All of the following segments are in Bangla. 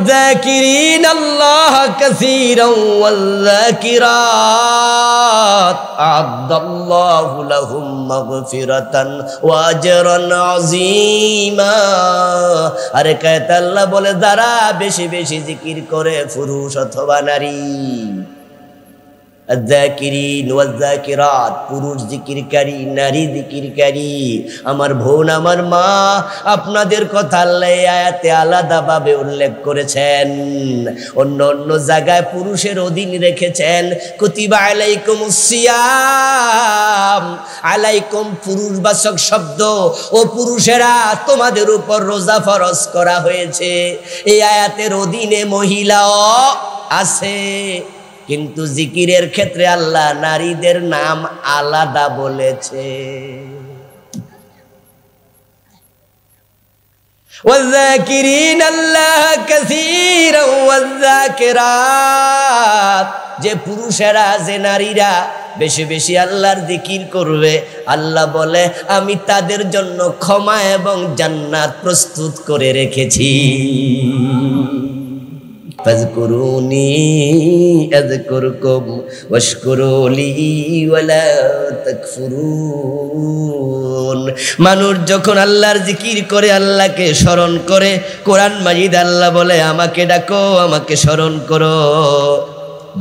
والذاكرين الله كثيرا والذاكرات أعد الله لهم مغفرة وأجرا عظيما। আর কয়টা আল্লাহ বলে যারা বেশি বেশি জিকির করে পুরুষ অথবা নারী, الذاكرين والذاكرات, পুরুষ জিকিরকারী নারী জিকিরকারী। আমার বোন আমার মা, আপনাদের কথা আল্লাহ আয়াতে আলাদাভাবে উল্লেখ করেছেন, অন্য অন্য জায়গায় পুরুষের অধীন রেখেছেন। কুতিবা আলাইকুমুস সিয়াম, আলাইকুম পুরুষবাচক শব্দ, ও পুরুষেরা তোমাদের উপর রোজা ফরজ করা হয়েছে। এই আয়াতের অধীনে মহিলাও আছে, কিন্তু জিকিরের ক্ষেত্রে আল্লাহ নারীদের নাম আলাদা বলেছে। والذاكرين الله كثيرا والذاكرات, যে পুরুষেরা যে নারীরা বেশি বেশি আল্লাহর জিকির করবে, আল্লাহ বলে আমি তাদের জন্য ক্ষমা এবং জান্নাত প্রস্তুত করে রেখেছি। ফাযকুরুনি আযকুরকুম ওয়াশকুরুলি ওয়ালা তাকফুরুন। মানুষ যখন আল্লাহর জিকির করে, আল্লাহকে স্মরণ করে, কোরআন মাজিদ আল্লাহ বলে আমাকে ডাকো, আমাকে স্মরণ করো।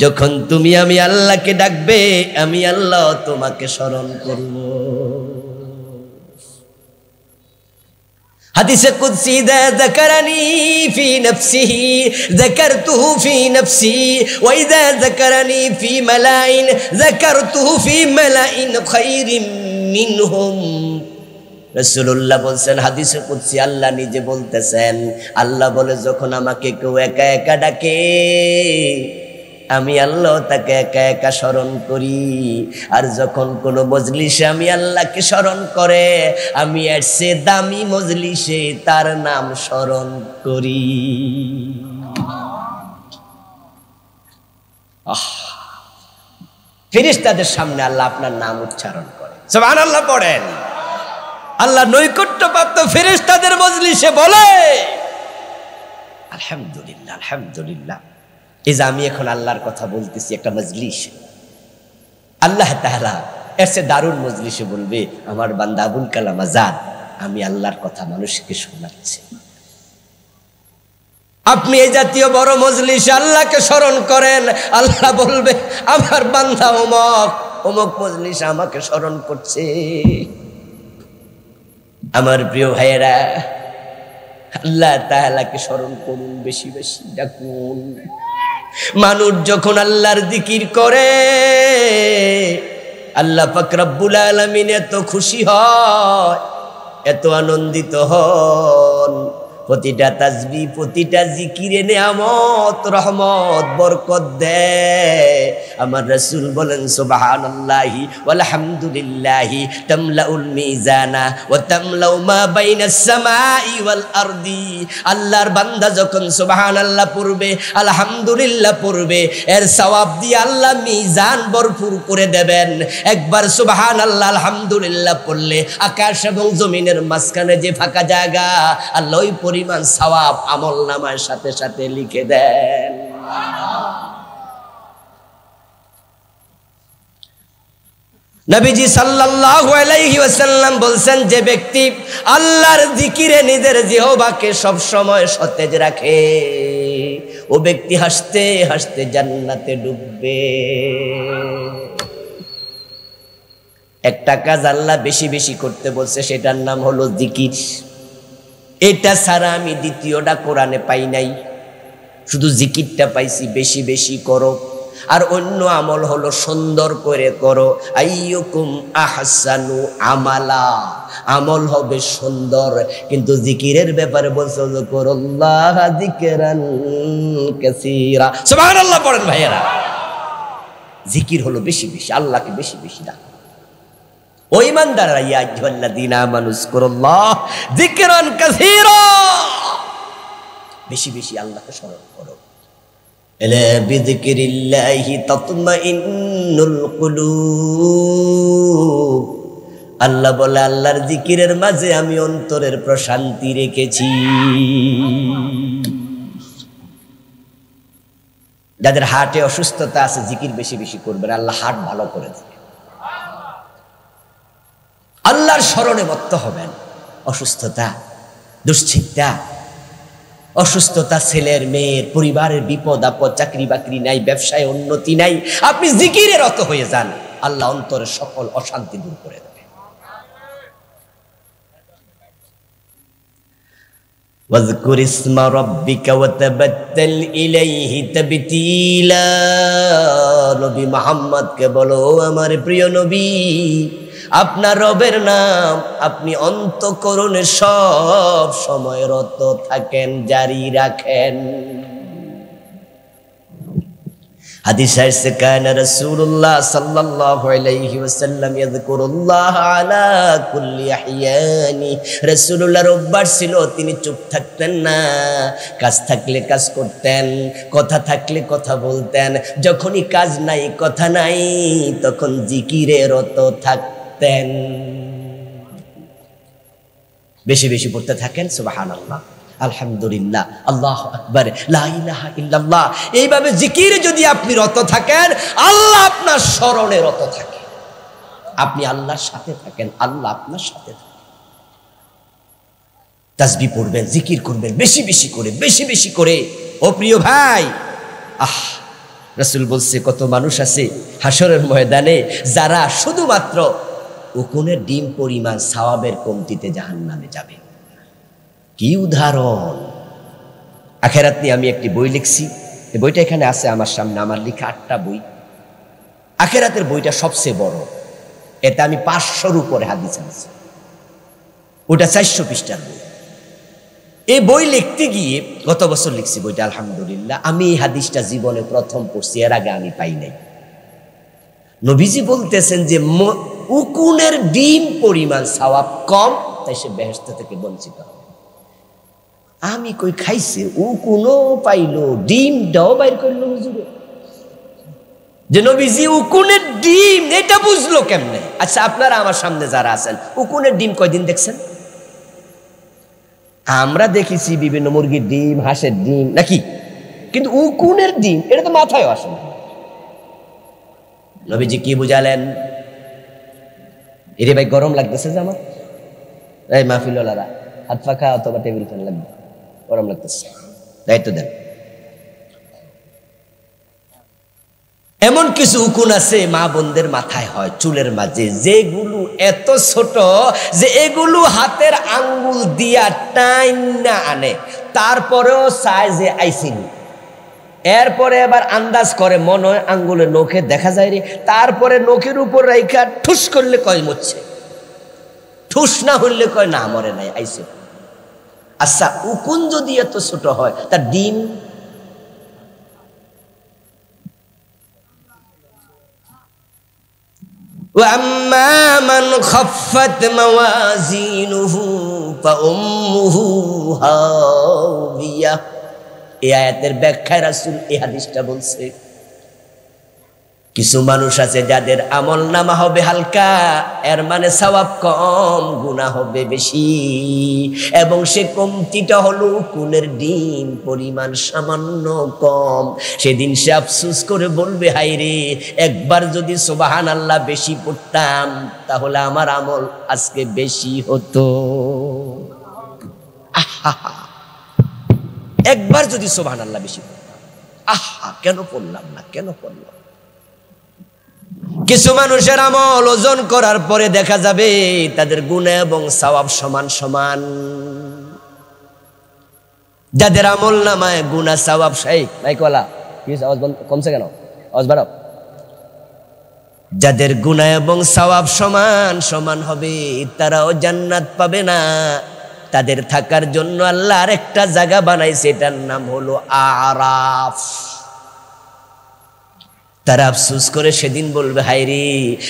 যখন তুমি আমি আল্লাহকে ডাকবে, আমি আল্লাহ তোমাকে স্মরণ করব। হাদিসে কুদসি দা যাকারানি ফি নফসিহি যাকারতুহু ফি নফসি ওয়া ইযা যাকারানি ফি মালাইন যাকারতুহু ফি মালাইন খায়রিম মিনহুম। রাসূলুল্লাহ বলেন, হাদিসে কুদসি আল্লাহ নিজে বলতেছেন, আল্লাহ বলে যখন আমাকে কেউ একা একা ডাকে, আমি আল্লাহ তাকে একা একা স্মরণ করি। আর যখন কোনো মজলিসে আমি আল্লাহকে স্মরণ করে, আমি এর চেয়ে দামি মজলিসে তার নাম স্মরণ করি। ফেরেশতাদের সামনে আল্লাহ আপনার নাম উচ্চারণ করে, সুবহানাল্লাহ পড়েন। আল্লাহ নৈকট্যপ্রাপ্ত ফেরেশতাদের মজলিসে বলে আলহামদুলিল্লাহ আলহামদুলিল্লাহ। এই যে আমি এখন আল্লাহর কথা বলতেছি একটা মজলিস, আল্লাহ তাআলা এর চেয়ে দারুণ মজলিসে বলবে আমার বান্দা আবুল কালাম আজাদ আমি আল্লাহর কথা মানুষকে শোনাচ্ছি। আপনি এই জাতীয় বড় মজলিসে আল্লাহকে স্মরণ করেন, আল্লাহ বলবে আমার বান্দা অমুক অমুক মজলিস আমাকে স্মরণ করছে। আমার প্রিয় ভাইয়েরা, আল্লাহ তাআলাকে স্মরণ করুন, বেশি বেশি ডাকুন। মানুষ যখন আল্লাহর জিকির করে, আল্লাহ পাক রব্বুল আলামিন এত খুশি হয়, এত আনন্দিত হন। প্রতিটা তাসবিহ প্রতিটা জিকিরে নিয়ামত রহমত বরকত দেয়। আমার রাসূল বলেন সুবহানাল্লাহি ওয়ালহামদুলিল্লাহি তামলাউল মিজানা ওয়া তামলাউ মা বাইনাস সামাই ওয়াল আরদি। আল্লাহর বান্দা যখন সুবহানাল্লাহ পড়বে, আলহামদুলিল্লাহ পড়বে, এর সওয়াব দিয়ে আল্লাহ মিজান ভরপুর করে দেবেন। একবার সুবহানাল্লাহ আলহামদুলিল্লাহ পড়লে আকাশ এবং জমিনের মাঝখানে যে ফাঁকা জায়গা, আল্লাহ ওই পরিমাণ সওয়াব আমলনামার সাথে সাথে লিখে দেন। নবীজি সাল্লাল্লাহু আলাইহি ওয়াসাল্লাম বলছেন, যে ব্যক্তি আল্লাহর জিকিরে নিজের জিহ্বাকে সব সময় সতেজ রাখে, ও ব্যক্তি হাসতে হাসতে জান্নাতে ডুববে। একটা কাজ আল্লাহ বেশি বেশি করতে বলছে, সেটার নাম হলো জিকির। এটা ছাড়া আমি দ্বিতীয়টা কোরআনে পাই নাই, শুধু জিকিরটা পাইছি। বেশি বেশি করো, আর অন্য আমল হলো সুন্দর করে করো। আইয়ুকুম আহসানু আমালা, আমল হবে সুন্দর, কিন্তু জিকিরের ব্যাপারে বলছে যকুরুল্লাহ যিকরান কাসীরা। সুবহানাল্লাহ পড়েন ভাইয়েরা। জিকির হলো বেশি বেশি আল্লাহকে বেশি বেশি ডাকা। ও ঈমানদাররা, ইয়া আইয়ুহাল্লাযীনা আমানু যকুরুল্লাহ যিকরান কাসীরা, বেশি বেশি আল্লাহকে স্মরণ করো। আলা বিযিকরিল্লাহি তাতমাইন্নুল কুলুব। আল্লাহ বলে আল্লাহর জিকিরের মাঝে আমি অন্তরের প্রশান্তি রেখেছি। যাদের হার্টে অসুস্থতা আছে জিকির বেশি বেশি করবেন, আল্লাহ হার্ট ভালো করে দেবে। আল্লাহর স্মরণে মত্ত হবেন। অসুস্থতা, দুশ্চিন্তা, অসুস্থতা, ছেলের মেয়ের পরিবারের বিপদ আপদ, চাকরি বাকরি নাই, ব্যবসায় উন্নতি নাই, আপনি জিকিরে রত হয়ে যান, আল্লাহ অন্তরের সকল অশান্তি দূর করে দেবে। واذكر اسم ربك وتبتل إليه تبتيلا। নবী মুহাম্মদকে বলো, আমার প্রিয় নবী, আপনার রবের নাম আপনি অন্তঃকরণে সব সময় রত থাকেন, জারি রাখেন। হাদিস আছে কানা রাসূলুল্লাহ সাল্লাল্লাহু আলাইহি ওয়াসাল্লাম ইয়াযকুরুল্লাহ আলা কুল্লি আহইয়ানি। রাসূলুল্লাহর অভ্যাস ছিল তিনি চুপ থাকতেন না, কাজ থাকলে কাজ করতেন, কথা থাকলে কথা বলতেন। যখনই কাজ নাই, কথা নাই, তখন জিকিরে রত থাকতেন। বেশি বেশি পড়তে থাকেন সুবহানাল্লাহ, আলহামদুলিল্লাহ, আল্লাহু আকবার, লা ইলাহা ইল্লাল্লাহ। এইভাবে জিকিরে যদি আপনি রত থাকেন, আল্লাহ আপনার স্মরণে রত থাকে, আপনি আল্লাহর সাথে থাকেন, আল্লাহ আপনার সাথে থাকে। তাসবিহ পড়বেন, জিকির করবেন বেশি বেশি করে, বেশি বেশি করে। ও প্রিয় ভাই, রাসূল বলছে কত মানুষ আছে হাসরের ময়দানে যারা শুধুমাত্র উকুনের ডিম পরিমাণ সওয়াবের কমতিতে জাহান্নামে যাবে। কি উদাহরণ! আখিরাত নিয়ে আমি একটি বই লিখছি, এই বইটা এখানে আছে আমার সামনে, আমার লেখা 8টা বই। আখিরাতের বইটা সবচেয়ে বড়, এতে আমি 500-র উপরে হাদিস আছে, ওটা 400 পৃষ্ঠার বই। এই বই লিখতে গিয়ে গত বছর লিখছি বইটা, আলহামদুলিল্লাহ। আমি এই হাদিসটা জীবনে প্রথম পড়ছি, এর আগে আমি পাই নাই। নবীজি বলতেছেন যে উকুনের ডিম পরিমাণ সওয়াব কম, তাই সে বেহেশত থেকে বঞ্চিত হবে। আমি কই খাইছে, উকুনও পাইলো, ডিমটাও বাইর করলো হুজুরে। যে নবীজি উকুনের ডিম এটা বুঝলো কেমনে? আচ্ছা, আপনারা আমার সামনে যারা আছেন, উকুনের ডিম কয়দিন দেখছেন? আমরা দেখেছি বিভিন্ন মুরগির ডিম, হাঁসের ডিম নাকি, কিন্তু উকুনের ডিম এটা তো মাথায় আসে না। নবীজি কি বুঝালেন? এরে ভাই গরম লাগতেছে যে আমার, এই মাহফিলওয়ালারা হাত পাখা অথবা টেবিল ফ্যান লাগবে, গরম লাগতেছে, দায়িত্ব দেন। এমন কিছু উকুন আছে মা বোনদের মাথায় হয়, চুলের মাঝে, যেগুলো এত ছোট যে এগুলো হাতের আঙ্গুল দিয়া টাইম না আনে, তারপরেও চায় যে আইসিনি। এরপরে আবার আন্দাজ করে, মনে হয় আঙ্গুলে নখে দেখা যায় রে, তারপরে নখের উপর রাইখা ঠুস করলে কয় মরছে, ঠুস না হইলে কয় না মরে নাই, আইসে। আচ্ছা, উকুন যদি এত ছোট হয়, তার ডিম? وَأَمَّا مَنْ خَفَّتْ مَوَازِينُهُ فَأُمُّهُ هَاوِيَةٌ। এই আয়াতের ব্যাখ্যায় রাসূল এই হাদিসটা বলছে, কিছু মানুষ আছে যাদের আমল নামা হবে হালকা, এর মানে সওয়াব কম, গুনাহ হবে বেশি, এবং সে কমতিটা হলো উকুনের ডিম পরিমাণ সামান্য কম। সেদিন সে আফসোস করে বলবে, হায় রে, একবার যদি সুবহানাল্লাহ বেশি পড়তাম তাহলে আমার আমল আজকে বেশি হতো। একবার যদি সুবহানাল্লাহ বেশি পড়তাম, কেন পড়লাম না, কেন পড়লাম? কিছু মানুষের আমল ওজন করার পরে দেখা যাবে তাদের গুনাহ এবং সওয়াব সমান সমান। যাদের আমল নামায় গুনাহ সওয়াব মাইকওয়ালা আওয়াজ কমছে কেন, আওয়াজ বাড়াও। যাদের গুনাহ এবং সওয়াব সমান সমান হবে, তারাও জান্নাত পাবে না। তাদের থাকার জন্য আল্লাহ আরেকটা জায়গা বানাইছে, এটার নাম হলো আরাফ। তারা আফসোস করে সেদিন বলবে, হায় রে,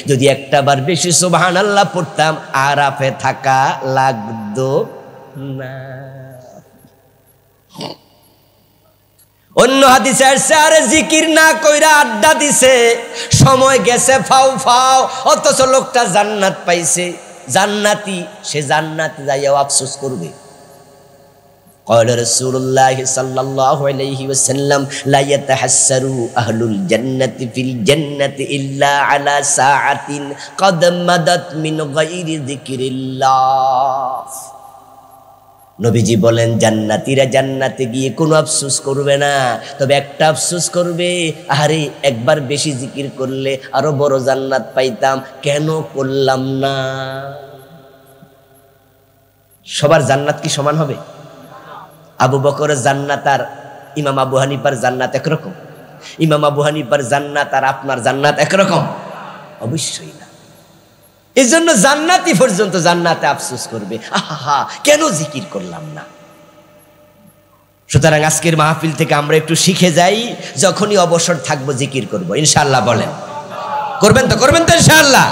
যদি একটা বার বেশি সুবহানাল্লাহ পড়তাম, আরাফে থাকা লাগতো না। অন্য হাদিসে আসছে, আরে জিকির না কইরা আড্ডা দিছে, সময় গেছে ফাও ফাও, অথচ লোকটা জান্নাত পাইছে, জান্নাতি। সে জান্নাতে যাইয়াও আফসোস করবে। قال رسول الله صلى الله عليه وسلم لا يتحسر أهل الجنة في الجنة إلا على ساعة قد مضت من غير ذكر الله নবীজি বলেন জান্নাতীরা জান্নাতে গিয়ে কোনো আফসোস করবে না, তবে একটা আফসোস করবে, আরে একবার বেশি জিকির করলে আরো বড় জান্নাত পাইতাম, কেন করলাম না। সবার জান্নাত কি সমান হবে? আবু বকরের জান্নাত আর ইমাম আবু হানিফার জান্নাত একরকম? ইমাম আবু হানিফার জান্নাত আর আপনার জান্নাত একরকম? অবশ্যই না। এই জন্য জান্নাতি পর্যন্ত জান্নাতে আফসোস করবে, আহা কেন জিকির করলাম না। সুতরাং আজকের মাহফিল থেকে আমরা একটু শিখে যাই, যখনই অবসর থাকবো জিকির করব ইনশাআল্লাহ। বলেন করবেন তো? করবেন তো ইনশাআল্লাহ?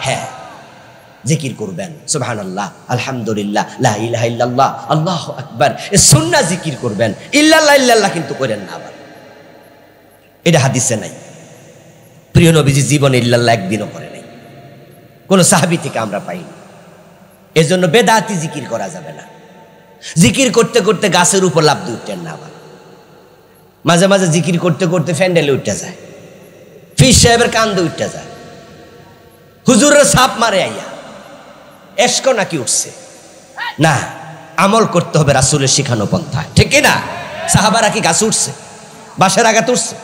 হ্যাঁ, জিকির করবেন, সুবহানাল্লাহ, আলহামদুলিল্লাহ, লা ইলাহা ইল্লাল্লাহ, আল্লাহু আকবার, এই সুন্নাহ জিকির করবেন। ইল্লাল্লাহ ইল্লাল্লাহ কিন্তু করেন না আবার, এটা হাদিসে নাই। প্রিয় নবীজি জীবনে ইল্লাল্লাহ একদিনও করেন নাই, কোন সাহাবী থেকে আমরা পাইনি। এজন্য বেদাতি জিকির করা যাবে না। জিকির করতে করতে গাছের উপর লাফ দিয়ে উঠতেন না, আবার মাঝে মাঝে জিকির করতে করতে ফ্যান্ডেলে উঠতে যায়, ফির সাহেবের কান্দে উঠতে যায়, হুজুরের সাপ মারে আইয়া এসকো নাকি উঠছে না। আমল করতে হবে রাসূলের শিখানো পন্থায়, ঠিক কি না? সাহাবারা কি গাছ উঠছে, বাঁশের আঘাত উঠছে,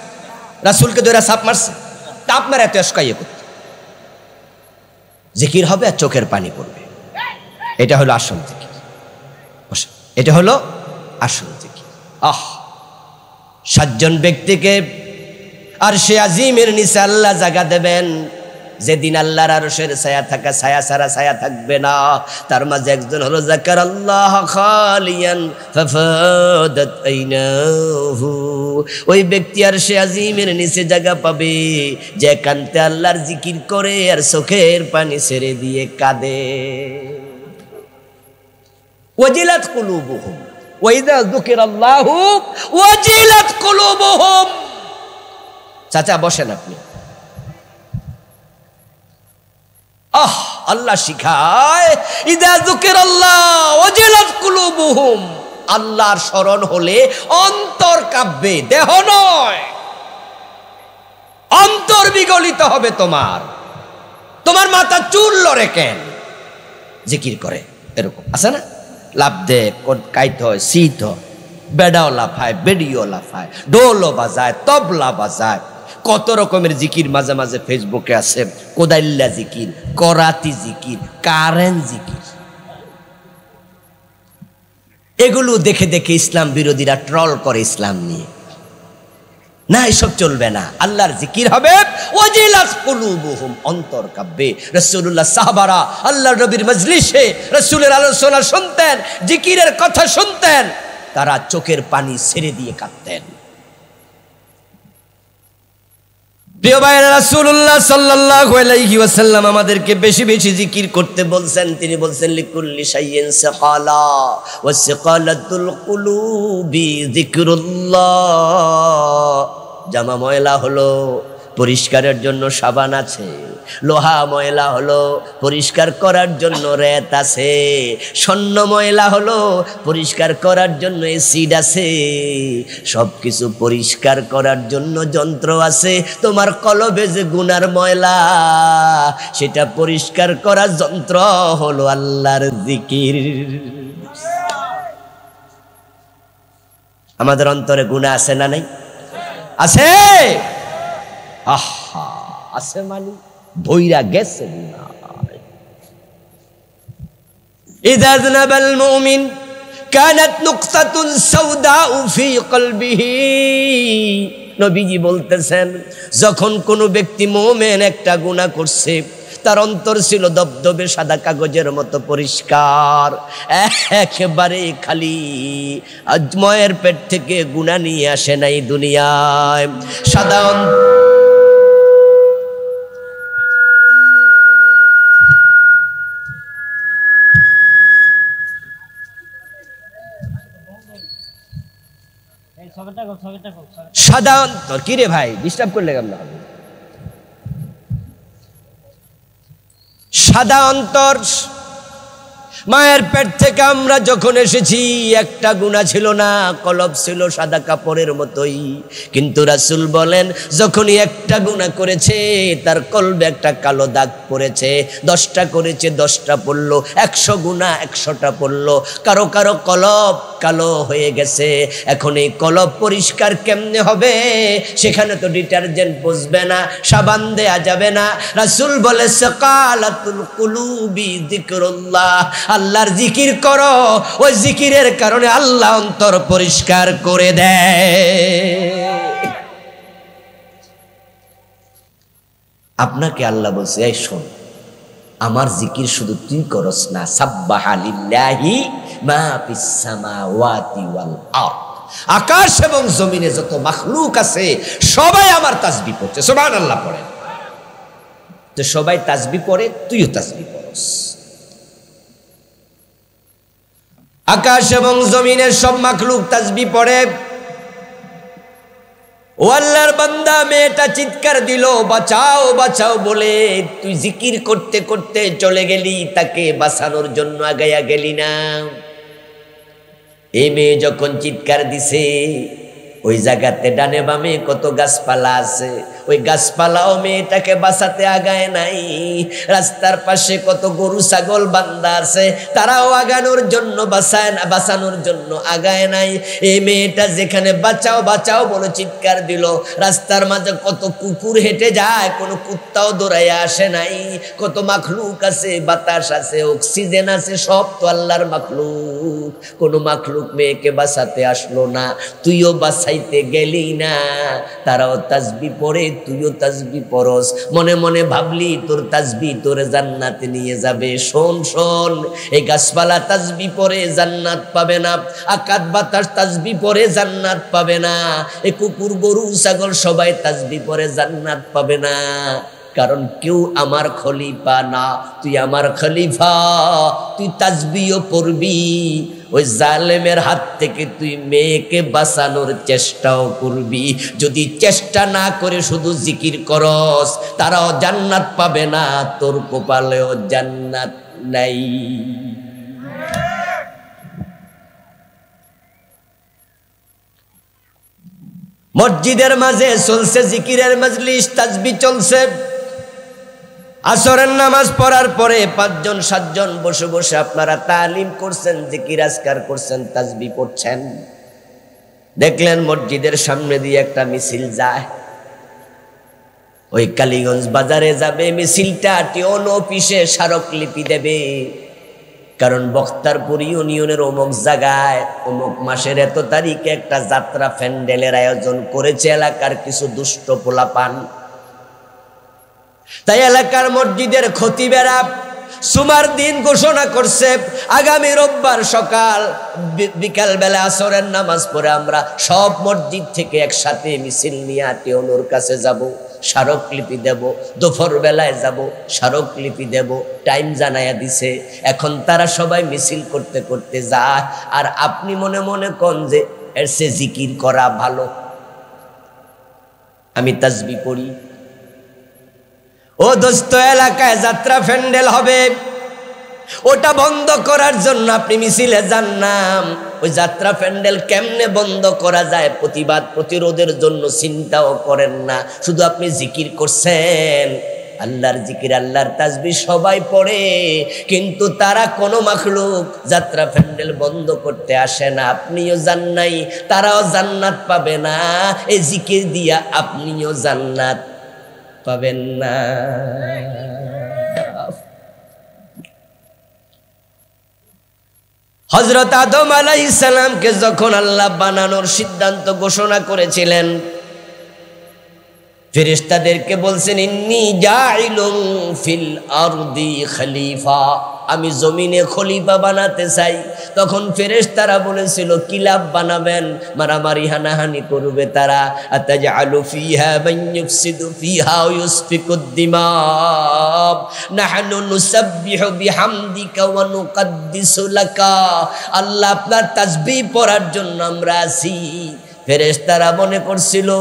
রাসূলকে ধরে সাপ মারছে, তাপ মারে এত এসকাইয়ে করতে। জিকির হবে আর চোখের পানি পড়বে, এটা হলো আসল জিকির, এটা হলো আসল জিকির। সাতজন ব্যক্তিকে আরশে আজিমের নিচে আল্লাহ জায়গা দেবেন, যেদিন আল্লাহর আরশের ছায়া থাকা ছায়া ছাড়া ছায়া থাকবে না। তার মাঝে একজন হলো যাকারাল্লাহ খালিয়ান ফাফাদাত আইনাহু, ওই ব্যক্তি আরশে আজিমের নিচে জায়গা পাবে যে কান্তে আল্লাহর জিকির করে আর চোখের পানি ছেড়ে দিয়ে কাঁদে। ওয়াজিলাত কুলুবুহুম ওয়া ইযা যুকিরাল্লাহু ওয়াজিলাত কুলুবুহুম। চাচা বসেন আপনি। আল্লাহ শিখায় ইযা যুকিরাল্লাহ ওয়াজিলাত কুলুবুহুম, আল্লাহর স্মরণ হলে অন্তর কাঁপবে, দেহ নয়। অন্তর বিগলিত হবে তোমার, তোমার মাথা চুল লড়ে কেন? জিকির করে এরকম আছে না, লাভ দে কাইত হয়, শীত হয়, বেড়াও লাফায়, বেড়িও লাফায়, ঢোলও বাজায়, তবলা বাজায়, কত রকমের জিকির মাঝে মাঝে ফেসবুকে আছে। কোদাইল্লা জিকির, করাতি জিকির, কারেন জিকির, এগুলো দেখে দেখে ইসলাম বিরোধীরা ট্রল করে ইসলাম নিয়ে। না, এসব চলবে না। আল্লাহর জিকির হবে, ওয়াজিলাত কুলুবুহুম, অন্তর কাঁপবে। রাসূলুল্লাহ সাহাবারা আল্লাহর নবীর মজলিসে রাসূলের আলোচনা শুনতেন, জিকিরের কথা শুনতেন, তারা চোখের পানি ছেড়ে দিয়ে কাঁদতেন। প্রিয় ভাইরা, রাসূলুল্লাহ সাল্লাল্লাহু আলাইহি ওয়াসাল্লাম আমাদেরকে বেশি বেশি জিকির করতে বলছেন। তিনি বলছেন লিকুল্লি শাইইন সিকালা ওয়া সিকালাতুল কুলুবি যিকরুল্লাহ। জামা ময়লা হলো, পরিষ্কারের জন্য সাবান আছে। লোহা ময়লা হলো, পরিষ্কার করার জন্য রেত আছে। স্বর্ণ ময়লা হলো, পরিষ্কার করার জন্য অ্যাসিড আছে। সবকিছু পরিষ্কার করার জন্য যন্ত্র আছে। তোমার কলবে যে গুনার ময়লা, সেটা পরিষ্কার করার যন্ত্র হলো আল্লাহর জিকির। আমাদের অন্তরে গুনাহ আছে না নাই? আছে। আহা, আছে মানে বইরা গেছে গুনাহ। ইযা যানাবাল মুমিন কানাত নুকতাতুন সাওদাউ ফি কলবিহি। নবীজি বলতেছেন, যখন কোনো ব্যক্তি মুমিন একটা গুনাহ করছে, তার অন্তর ছিল দবদবে সাদা কাগজের মতো পরিষ্কার, একেবারে খালি। ময়ের পেট থেকে গুনাহ নিয়ে আসে নাই দুনিয়ায়। সাদা সাদা অন্তর। কি রে ভাই, ডিস্টার্ব করলে কেমন হবে? সাদা অন্তর মায়ের পেট থেকে আমরা যখন এসেছি একটা গুনাহ ছিল না, কলব ছিল সাদা কাপড়ের মতোই। কিন্তু রাসূল বলেন যখনই একটা গুনাহ করেছে তার কলবে একটা কালো দাগ পড়েছে। 10টা করেছে 10টা পড়লো, 100 গুনাহ 100টা পড়লো। কারো কারো কলব কালো হয়ে গেছে। এখন এই কলব পরিষ্কার কেমনে হবে? সেখানে তো ডিটারজেন্ট বসবে না, সাবান দেয়া যাবে না। রাসূল বলে সাকালাতুল কুলুবি যিকরুল্লাহ, আল্লাহর জিকির করো, ওই জিকিরের কারণে আল্লাহ অন্তর পরিষ্কার করে দেয়। আপনাকে আল্লাহ বলছে এই শোন, আমার জিকির শুধু তুই করস না, সাব্বাহা লিল্লাহি মা ফিস সামাওয়াতি ওয়াল আরদ, আকাশ এবং জমিনে যত মাখলুক আছে সবাই আমার তাসবিহ পড়ছে। সুবহানাল্লাহ পড়েন। তো সবাই তাসবিহ পড়ে, তুইও তাসবিহ পড়স। আকাশ এবং জমিনের সব মাখলুক তাসবিহ পড়ে। ও আল্লাহর বান্দা, মেয়েটা চিৎকার দিল বাঁচাও বাঁচাও বলে। তুই জিকির করতে করতে চলে গেলি, তাকে বাঁচানোর জন্য আগাইয়া গেলি না। এই মেয়ে যখন চিৎকার দিছে, ওই জায়গাতে ডানে বামে কত গাছপালা আছে, ওই গাছপালাও মেয়েটাকে বাঁচাতে আগায় নাই। রাস্তার পাশে কত গরু ছাগল বান্দা আছে, তারাও আগানোর জন্য বাঁচানোর জন্য আগায় নাই। এই মেয়েটা যেখানে বাঁচাও বাঁচাও বলে চিৎকার দিল, রাস্তার মাঝে কত কুকুর হেঁটে যায়, কোনো কুত্তাও দৌড়াইয়া আসে নাই। কত মাখলুক আছে, বাতাস আছে, অক্সিজেন আছে, সব তো আল্লাহর মাখলুক। কোনো মাখলুক মেয়েকে বাঁচাতে আসলো না, তুইও বাঁচাইতে গেলি না। তারাও তাসবিহ পড়ে, তুইও তাসবিহ পড়স। মনে মনে ভাবলি তোর তাসবিহ তোরে জান্নাতে নিয়ে যাবে। শোন শোন, এই গাছপালা তাসবিহ পড়ে জান্নাত পাবে না, আকাশ বাতাস তাসবিহ পড়ে জান্নাত পাবে না, এই কুকুর গরু ছাগল সবাই তাসবিহ পড়ে জান্নাত পাবে না। কারণ কেউ আমার খলিফা না, তুই আমার খলিফা। তুই তাসবিহ পড়বি, ওই জালেমের হাত থেকে তুই মেয়েকে বাঁচানোর চেষ্টাও করবি। যদি চেষ্টা না করে শুধু জিকির করস, তারাও জান্নাত পাবে না, তোর কপালেও জান্নাত নাই। মসজিদের মাঝে চলছে জিকিরের মজলিস, তাসবিহ চলছে। আসরের নামাজ পড়ার পরে 5 জন 7 জন বসে বসে আপনারা তালিম করছেন, জিকির আজকার করছেন, তাসবিহ পড়ছেন। দেখলেন মসজিদের সামনে দিয়ে একটা মিছিল যায়, ওই কালীগঞ্জ বাজারে যাবে মিছিলটা। টিওন অফিসে স্মারকলিপি দেবে, কারণ বক্তারপুর ইউনিয়নের অমুক জায়গায় অমুক মাসের এত তারিখে একটা যাত্রা প্যান্ডেলের আয়োজন করেছে এলাকার কিছু দুষ্ট পোলাপান। তাই এলাকার মসজিদের খতিবেরা সুমার দিন ঘোষণা করছে, আগামী রোববার সকাল বিকাল বেলা আসরের নামাজ পড়ে আমরা সব মসজিদ থেকে একসাথে মিছিল নিয়ে টিওনোর কাছে যাব, স্মারকলিপি দেব। দুপুর বেলায় যাব, স্মারকলিপি দেব, টাইম জানাইয়া দিছে। এখন তারা সবাই মিছিল করতে করতে যায়, আর আপনি মনে মনে কোন যে এর সে জিকির করা ভালো, আমি তাসবিহ পড়ি। ও দোস্ত, এলাকায় যাত্রা প্যান্ডেল হবে, ওটা বন্ধ করার জন্য আপনি মিছিলে যান না। ওই যাত্রা প্যান্ডেল কেমনে বন্ধ করা যায় প্রতিবাদ প্রতিরোধের জন্য চিন্তাও করেন না, শুধু আপনি জিকির করছেন। আল্লাহর জিকির আল্লাহর তাসবিহ সবাই পড়ে, কিন্তু তারা কোনো মাখলুক যাত্রা প্যান্ডেল বন্ধ করতে আসে না। আপনিও যান নাই, তারাও জান্নাত পাবে না। এই জিকির দিয়া আপনিও জান্নাত পাবেন না। হযরত আদম আলাইহিস সালামকে যখন আল্লাহ বানানোর সিদ্ধান্ত ঘোষণা করেছিলেন, ফেরেশতাদেরকে বলছেন ইন্নী জাইলুন ফিল আরদি খলিফা, আমি জমিনে খলিফা বানাতে চাই। তখন ফেরেশতারা বলেছিল কি লাভ বানাবেন, মারামারি হানাহানি করবে তারা। আতাজআলু ফিহা মান ইউফসিদু ফিহা ওয়া ইউসফিকুদ দিমা, নাহনু নুসাব্বিহু বিহামদিকা ওয়া নুকদ্দিসু লাকা। আল্লাহ আপনার তাসবিহ পড়ার জন্য আমরা আছি। ফেরেশতারা মনে করছিল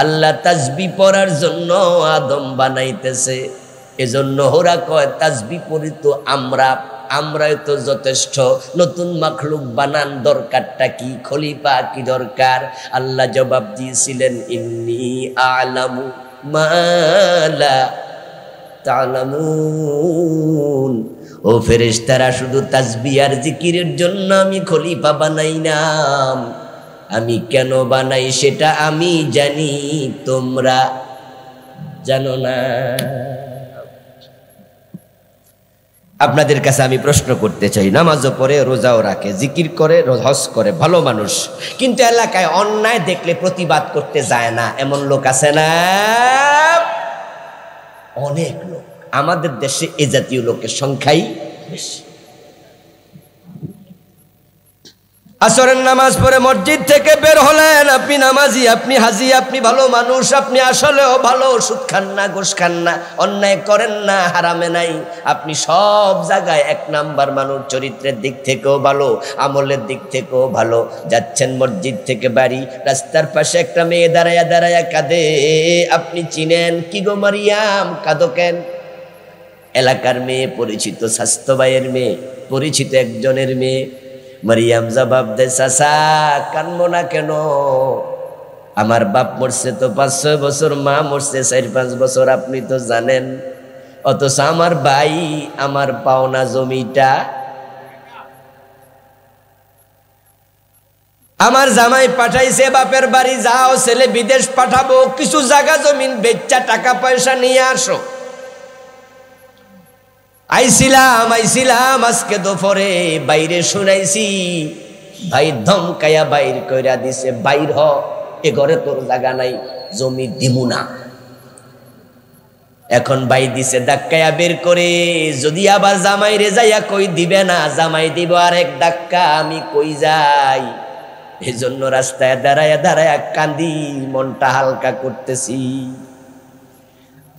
আল্লাহ তাসবিহ পড়ার জন্য আদম বানাইতেছে, এজন্য ওরা কয় তাসবিহ পড়ি তো আমরা, আমরাই তো যথেষ্ট, নতুন মাখলুক বানান দরকারটা কি? খলিফা কি দরকার? আল্লাহ জবাব দিয়েছিলেন, ইন্নী আ'লামু মা লা তা'লামুন। ও ফেরেশতারা, শুধু তাসবিহ আর জিকিরের জন্য আমি খলিফা বানাই না। আমি কেন বানাই সেটা আমি জানি, তোমরা জানো না। আপনাদের কাছে আমি প্রশ্ন করতে চাই, নামাজও পড়ে, রোজাও রাখে, জিকির করে, হজ করে, ভালো মানুষ, কিন্তু এলাকায় অন্যায় দেখলে প্রতিবাদ করতে যায় না, এমন লোক আছে না? অনেক লোক। আমাদের দেশে এ জাতীয় লোকের সংখ্যাই বেশি। আসরের নামাজ পড়ে মসজিদ থেকে বের হলেন, আপনি নামাজি, আপনি হাজি, আপনি ভালো মানুষ, আপনি আসলেও ভালো, সুদ খান না, ঘুষ খান না, অন্যায় করেন না, হারামে নাই, আপনি সব জায়গায় এক নাম্বার মানুষ, চরিত্রের দিক থেকেও ভালো, আমলের দিক থেকেও ভালো। যাচ্ছেন মসজিদ থেকে বাড়ি, রাস্তার পাশে একটা মেয়ে দাঁড়ায়া দাঁড়ায়া কাঁদে, আপনি চিনেন? কি গো মারিয়াম, কাঁদো কেন? এলাকার মেয়ে, পরিচিত স্বাস্থ্য ভাইয়ের মেয়ে, পরিচিত একজনের মেয়ে। মারিয়াম জবাব দে, চাচা কানবো না কেন? আমার বাপ মরছে তো 5-6 বছর, মা মরছে 4-5 বছর, আপনি তো জানেন। অথচ আমার ভাই আমার পাওনা জমিটা, আমার জামাই পাঠাইছে বাপের বাড়ি, যাও ছেলে বিদেশ পাঠাবো, কিছু জায়গা জমিন বেচা টাকা পয়সা নিয়ে আসো। আইছিলাম আজকে দুপুরে, বাইরে শুনাইছি ভাই ধমকাইয়া বাইর কইরা দিছে, বাইর হ, এ ঘরে তোর জায়গা নাই, জমি দিমু না। এখন ভাই দিছে ধাক্কায়া বের করে, যদি আবার জামাই রে যাইয়া কই দিবে না, জামাই দিব আরেক ধাক্কা, আমি কই যাই? এই জন্য রাস্তায় দাঁড়ায়া দাঁড়ায়া কান্দি, মনটা হালকা করতেছি।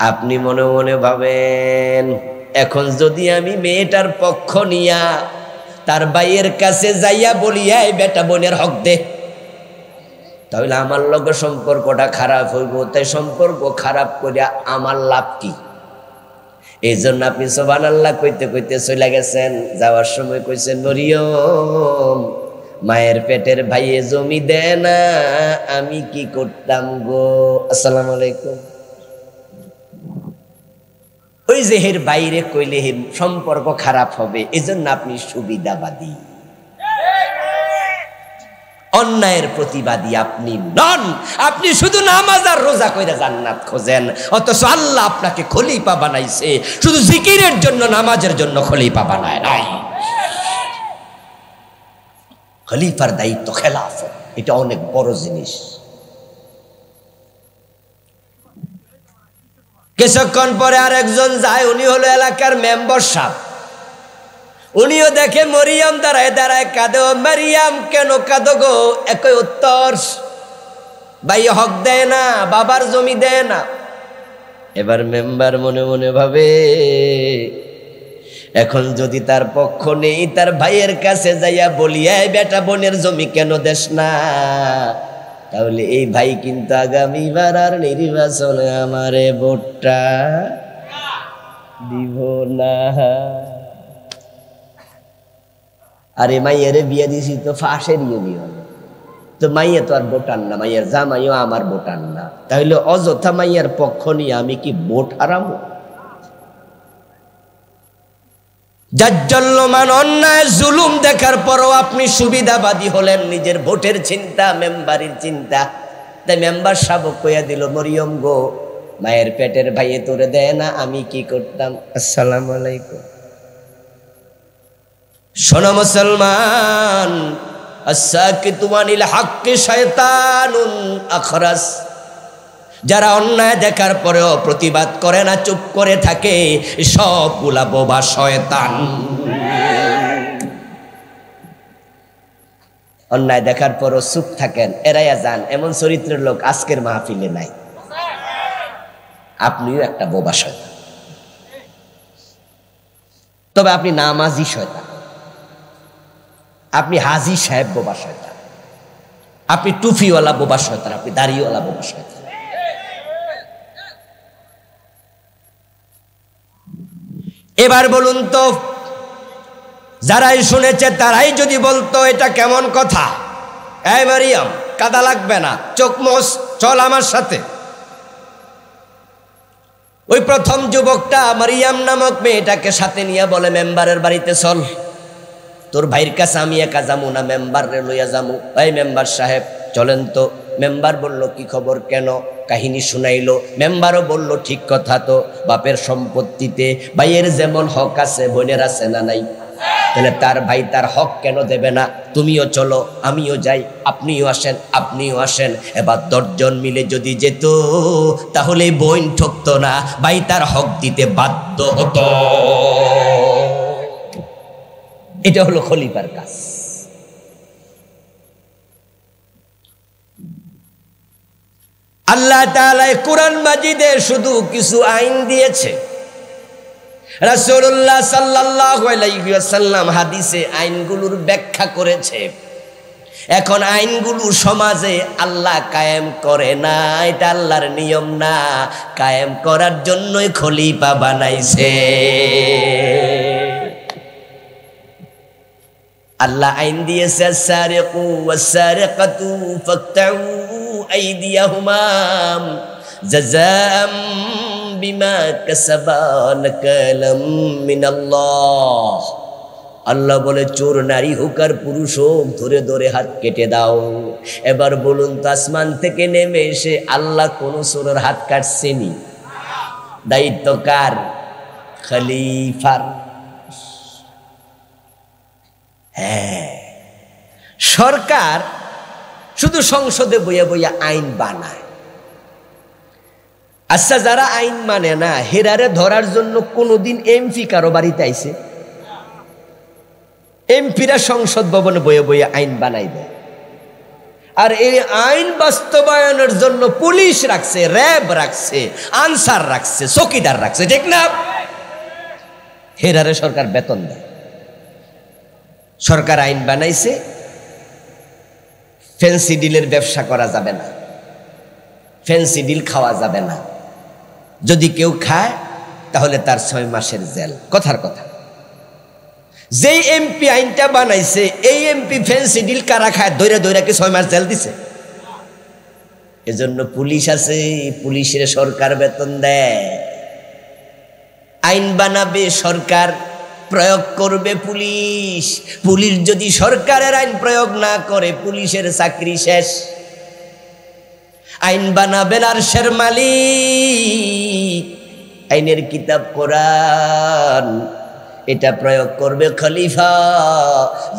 আপনি মনে মনে ভাবেন, এখন যদি আমি মেয়েটার পক্ষ নিয়া তার ভাইয়ের কাছে যাইয়া বলি, এই বেটা বোনের হক দে, তাহলে আমার লগে সম্পর্কটা খারাপ হইব। তাই সম্পর্ক খারাপ করিয়া আমার লাভ কি? এই জন্য আপনি সুবহানাল্লাহ কইতে কইতে চলে গেছেন। যাওয়ার সময় কইছেন, মরিয়ম মায়ের পেটের ভাইয়ে জমি দে না, আমি কি করতাম গো? আসসালামু আলাইকুম। ওই যে হের বাইরে কইলে হের সম্পর্ক খারাপ হবে, এজন্য আপনি সুবিধাবাদী, অন্যায়ের প্রতিবাদী আপনি নন। আপনি শুধু নামাজ আর রোজা কইরা জান্নাত খোঁজেন, অথচ আল্লাহ আপনাকে খলিফা বানাইছে শুধু জিকিরের জন্য, নামাজের জন্য খলিফা বানায় নাই। খলিফার দায়িত্ব খেলাফত, এটা অনেক বড় জিনিস। কিছুক্ষণ পরে আরেকজন যায়, উনি হলো এলাকার মেম্বার সাহেব। উনিও দেখে মরিয়ম দাঁড়ায় দাঁড়ায় কাঁদে। মারিয়াম কেন কাঁদো গো? একই উত্তর, ভাই হক দেয় না, বাবার জমি দেয় না। এবার মেম্বার মনে মনে ভাবে, এখন যদি তার পক্ষ নেই, তার ভাইয়ের কাছে যাইয়া বলি, এই বেটা বোনের জমি কেন দেশ না, তাহলে এই ভাই কিন্তু আগামীবার আর নির্বাচনে আমারে ভোটটা দিব না। আরে মাইয়ারে বিয়ে দিছি তো ফাঁসের ইউনিয়ন, তো মাইয়া তো আর ভোটার না, মাইয়ার জামাইও আমার ভোটার না, তাহলে অযথা মাইয়ার পক্ষ নিয়ে আমি কি ভোট হারাবো? জাজ্জাল্যমান অন্যায় জুলুম দেখার পরও আপনি সুবিধাবাদী হলেন, নিজের ভোটের চিন্তা, মেম্বারের চিন্তা। তাই মেম্বার সাহেব কইয়া দিল, মরিয়ম গো মায়ের পেটের ভাইয়ে তোরে দেয় না, আমি কি করতাম? আসসালামু আলাইকুম। শোনো মুসলমান, আস-সাকিতু আনিল হাক্কি শায়তানুন আখরাস। যারা অন্যায় দেখার পরেও প্রতিবাদ করে না, চুপ করে থাকে, সবগুলা বোবা শয়তান। অন্যায় দেখার পরও চুপ থাকেন, এড়াইয়া যান, এমন চরিত্রের লোক আজকের মাহফিলে নাই। আপনিও একটা বোবা শয়তান, তবে আপনি নামাজি শয়তান, আপনি হাজী সাহেব বোবা শয়তান, আপনি টুফিওয়ালা বোবা শয়তান, আপনি দাড়িওয়ালা বোবা শয়তান। এবার বলুন তো, যারাই শুনেছে তারাই যদি বলতো এটা কেমন কথা, এই মারিয়াম কাদা লাগবে না, চোখ মোছ, চল আমার সাথে। ওই প্রথম যুবকটা মারিয়াম নামক মেয়েটাকে সাথে নিয়ে বলে, মেম্বারের বাড়িতে চল, তোর ভাইয়ের কাছে আমি একা যাবো না, মেম্বার রে লইয়া যাবো। এই মেম্বার সাহেব চলেন তো। মেম্বার বলল, কি খবর, কেন? কাহিনী শুনাইলো। মেম্বারও বলল, ঠিক কথা তো, বাপের সম্পত্তিতে ভাইয়ের যেমন হক আছে বোনের আছে না নাই? তাহলে তার ভাই তার হক কেন দেবে না? তুমিও চলো, আমিও যাই, আপনিও আসেন, আপনিও আসেন। এবার 10 জন মিলে যদি যেত তাহলে বোন ঠকতো না, ভাই তার হক দিতে বাধ্য হতো। এটা হলো খলিফার কাজ। আল্লাহ তাআলা কোরআন মাজিদে শুধু কিছু আইন দিয়েছে, রাসূলুল্লাহ সাল্লাল্লাহু আলাইহি ওয়াসাল্লাম হাদিসে আইনগুলোর ব্যাখ্যা করেছে। এখন আইনগুলো সমাজে আল্লাহ কায়েম করে না, এটা আল্লাহর নিয়ম না, কায়েম করার জন্যই খলিফা বানাইছে। আল্লাহ আইন দিয়েছে, সারিকু ওয়াসারিকাতু ফাকতাউ আইদিয়াহুমা জাযাআম বিমা কাসাবা নাকালাম মিনাল্লাহ। আল্লাহ বলে, চোর নারী হোক আর পুরুষ হোক, ধরে ধরে হাত কেটে দাও। এবার বলুন তো, আসমান থেকে নেমে এসে আল্লাহ কোন চোরের হাত কাটছেনি? দায়িত্ব কার? খলিফার। হ্যাঁ, সরকার শুধু সংসদে বইয়া বইয়া আইন বানায়। আচ্ছা, যারা আইন মানে না, হেরারে ধরার জন্য কোনদিন এমপি কারো বাড়িতে আইছে? এমপিরা সংসদ ভবনে বইয়া বইয়া আইন বানাই দেয়। আর এই আইন বাস্তবায়নের জন্য পুলিশ রাখছে, র্যাব রাখছে, আনসার রাখছে, চৌকিদার রাখছে, ঠিক না? হেরারে সরকার বেতন দেয়। সরকার আইন বানাইছে, ফ্যান্সি ডিলের ব্যবসা করা যাবে না, ফ্যান্সি ডিল খাওয়া যাবে না, যদি কেউ খায় তাহলে তার 6 মাসের জেল। কথার কথা। যেই এমপি আইনটা বানাইছে, এই এমপি ফ্যান্সি ডিল কারা খায় ধরে ধরে কি 6 মাস জেল দিছে? এজন্য পুলিশ আছে, পুলিশের সরকার বেতন দেয়। আইন বানাবে সরকার, প্রয়োগ করবে পুলিশ। পুলিশ যদি সরকারের আইন প্রয়োগ না করে, পুলিশের চাকরি শেষ। আইন বানাবেন আরশের মালিক, আইনের কিতাব কোরআন, এটা প্রয়োগ করবে খলিফা।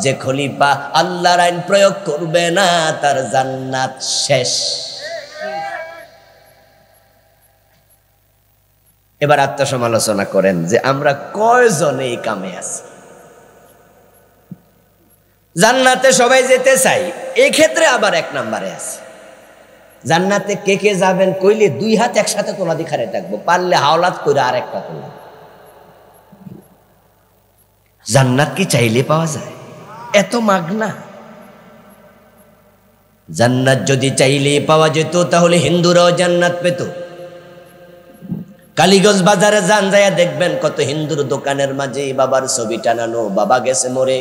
যে খলিফা আল্লাহর আইন প্রয়োগ করবে না, তার জান্নাত শেষ। এবার আত্মসমালোচনা করেন যে আমরা কয়জন এই কামে আছি? জান্নাতে সবাই যেতে চাই, এই ক্ষেত্রে আবার 1 নম্বরে আছে। জান্নাতে কে কে যাবেন কইলে 2 হাত একসাথে তোলা দিখারে থাকবো, পারলে হাওলাত করে আর একটা তোলা। জান্নাত কি চাইলে পাওয়া যায়? এত মাগনা। জান্নাত যদি চাইলে পাওয়া যেত তাহলে হিন্দুরাও জান্নাত পেত। কালীগঞ্জ বাজারে যান, যাইয়া দেখবেন কত হিন্দুর দোকানের মাঝে বাবার ছবি টানানো, বাবা গেছে মরে,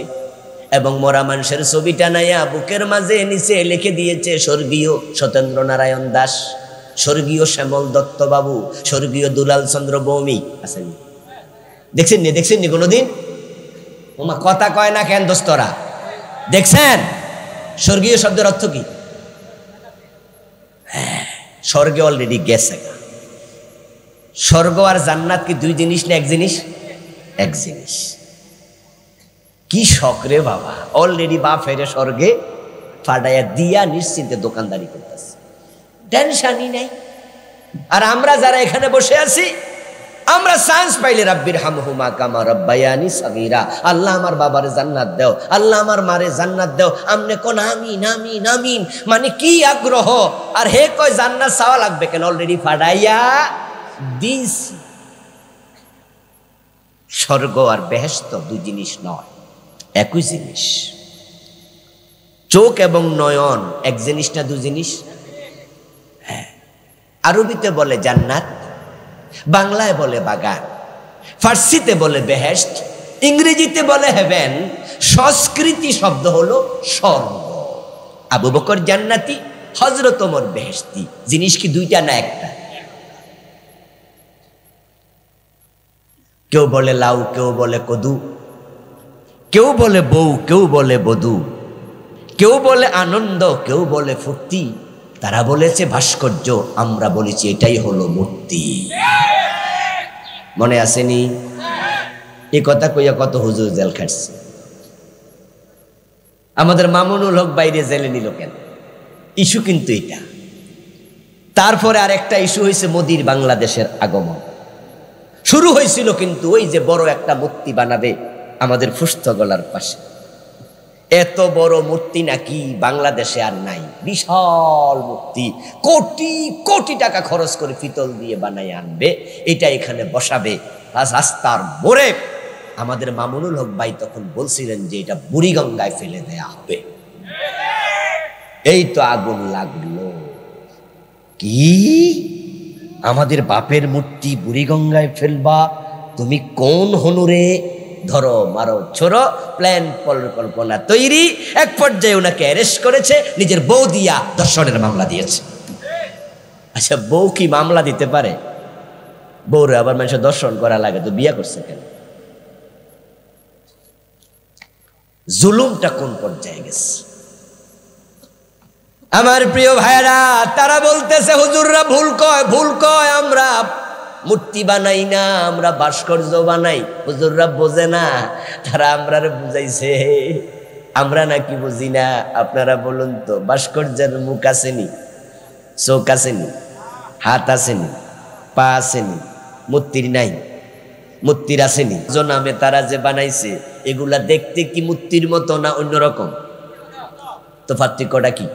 এবং মরা মানুষের ছবি টানাইয়া বুকের মাঝে নিচে লিখে দিয়েছে স্বর্গীয় সত্যেন্দ্র নারায়ণ দাস, স্বর্গীয় শ্যামল দত্ত বাবু, স্বর্গীয় দুলাল চন্দ্র ভৌমিক। আসেনি? দেখছেননি? দেখছেননি কোনোদিন? ওমা কথা কয় না কেন দোস্তরা? দেখছেন? স্বর্গীয় শব্দের অর্থ কি? হ্যাঁ, স্বর্গে অলরেডি গেছে। স্বর্গ আর জান্নাত কি 2 জিনিস না 1 জিনিস? 1 জিনিস। কি শখ রে বাবা, অলরেডি বা ফেরে স্বর্গে ফাটাইয়া দিয়া নিশ্চিন্তে দোকানদারি করতেছে, টেনশনই নাই। আর আমরা যারা এখানে বসে আছি, আমরা চান্স পাইলে রাব্বির হামহুমা কামা রাব্বায়ানি সাগীরা, আল্লাহ আমার বাবারে জান্নাত দাও, আল্লাহ আমার মারে জান্নাত দাও, আমনে কোন আমিন আমিন আমিন। মানে কি আগ্রহ! আর হে কয় জান্নাত চাওয়া লাগবে কেন? অলরেডি ফাটাইয়া দিস। স্বর্গ আর বেহেশত 2 জিনিস নয়, 1 জিনিস। চোখ এবং নয়ন 1 জিনিস না 2 জিনিস? হ্যাঁ। আরবিতে বলে জান্নাত, বাংলায় বলে বাগান, ফার্সিতে বলে বেহেশত, ইংরেজিতে বলে হেভেন, সংস্কৃতি শব্দ হলো স্বর্গ। আবু বকর জান্নাতি, হযরত ওমর বেহেশতি। জিনিস কি দুইটা না একটা? কেউ বলে লাউ, কেউ বলে কদু, কেউ বলে বউ, কেউ বলে বধূ, কেউ বলে আনন্দ, কেউ বলে ফুর্তি। তারা বলেছে ভাস্কর্য, আমরা বলেছি এটাই হলো মূর্তি। মনে আসেনি? এই কথা কইয়া কত হুজুর জেল খাটছে। আমাদের মামুনুল হক বাইরে জেলে নিল কেন? ইস্যু কিন্তু এটা। তারপরে আরেকটা ইস্যু হয়েছে মোদির বাংলাদেশের আগমন। শুরু হয়েছিল কিন্তু ওই যে বড় একটা মূর্তি বানাবে আমাদের ফুস্তগলার পাশে। এত বড় মূর্তি নাকি বাংলাদেশে আর নাই। বিশাল মূর্তি, কোটি কোটি টাকা খরচ করে পিতল দিয়ে বানাই আনবে, এটা এখানে বসাবে রাস্তার মোড়ে। আমাদের মামুনুল হক ভাই তখন বলছিলেন যে এটা বুড়িগঙ্গায় ফেলে দেয়া হবে। এই তো আগুন লাগলো। কি আমাদের বাপের মূর্তি বুড়িগঙ্গায় ফেলবা? তুমি কোন হনুরে? ধরো মারো ছোড়ো, প্ল্যান পরিকল্পনা তৈরি। এক পর্যায়ে ওনাকে অ্যারেস্ট করেছে, নিজের বউ দিয়া ধর্ষণের মামলা দিয়েছে। আচ্ছা, বউ কি মামলা দিতে পারে? বউরে আবার মানুষের দর্শন করা লাগে, তো বিয়ে করছে কেন? জুলুমটা কোন পর্যায়ে গেছে আমার প্রিয় ভাইরা? তারা বলতেছে হুজুররা ভুল কয়, ভুল কয়, আমরা মূর্তি বানাই না, আমরা ভাস্কর্য বানাই। হুজুররা বোঝে না, তারা আমরা বুঝাইছে, আমরা নাকি বুঝি না। আপনারা বলুন তো, ভাস্কর্যের মুখ আসেনি, চোখ আসেনি, হাত আসেনি, পা আসেনি, মূর্তির নাই? মূর্তির আসেনি? নামে তারা যে বানাইছে এগুলা দেখতে কি মূর্তির মতো না অন্যরকম? তো পার্থক্যটা কি?